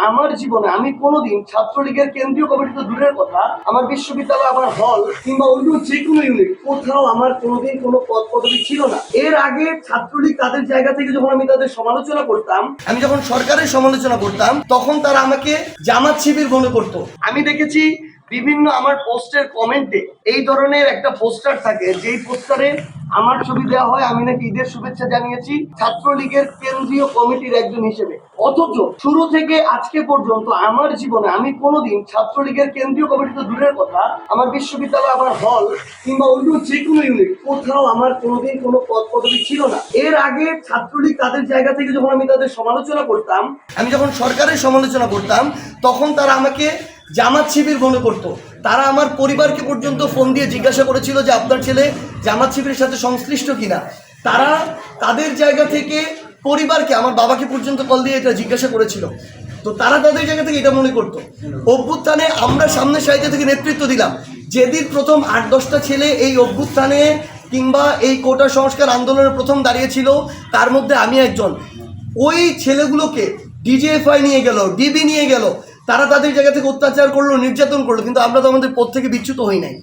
আমার জীবনে আমি কোনোদিন ছাত্রলীগের কেন্দ্রীয় কমিটি তো দূরের কথা, আমার বিশ্ববিদ্যালয়, আমার হল কিংবা অন্য যে কোনো ইউনিট, কোথাও আমার কোনোদিন কোনো পদ পদবি ছিল না। এর আগে ছাত্রলীগ তাদের জায়গা থেকে যখন আমি তাদের সমালোচনা করতাম, আমি যখন সরকারের সমালোচনা করতাম, তখন তারা আমাকে জামাত শিবির মনে করতো। আমি দেখেছি বিভিন্ন আমার পোস্টের কমেন্টে এই ধরনের একটা পোস্টার থাকে, যেই পোস্টারে আমার ছবি দেওয়া হয়, আমি নাকি ঈদের শুভেচ্ছা জানিয়েছি ছাত্রলীগের কেন্দ্রীয় কমিটির একজন হিসেবে। অথচ শুরু থেকে আজকে পর্যন্ত আমার জীবনে আমি কোনোদিন ছাত্রলীগের কেন্দ্রীয় কমিটি তো দূরের কথা, আমার বিশ্ববিদ্যালয়, আমার হল কিংবা অন্য যে কোনো ইউনিট, কোথাও আমার কোনোদিন কোনো পদ পদবি ছিল না। এর আগে ছাত্রলীগ তাদের জায়গা থেকে যখন আমি তাদের সমালোচনা করতাম, আমি যখন সরকারের সমালোচনা করতাম, তখন তারা আমাকে জামাত শিবির মনে করতো। তারা আমার পরিবারকে পর্যন্ত ফোন দিয়ে জিজ্ঞাসা করেছিল যে আপনার ছেলে জামাত শিবিরের সাথে সংশ্লিষ্ট কিনা। তারা তাদের জায়গা থেকে পরিবারকে, আমার বাবাকে পর্যন্ত কল দিয়ে এটা জিজ্ঞাসা করেছিল। তো তারা তাদের জায়গা থেকে এটা মনে করতো। অভ্যুত্থানে আমরা সামনের সারিতে থেকে নেতৃত্ব দিলাম। যেদিন প্রথম 8-10টা ছেলে এই অভ্যুত্থানে কিংবা এই কোটা সংস্কার আন্দোলনের প্রথম দাঁড়িয়েছিল, তার মধ্যে আমি একজন। ওই ছেলেগুলোকে ডিজিএফআই নিয়ে গেল, ডিবি নিয়ে গেল, তারা তাদের জায়গা থেকে অত্যাচার করলো, নির্যাতন করলো, কিন্তু আমরা তো আমাদের পথ থেকে বিচ্যুত হই নাই।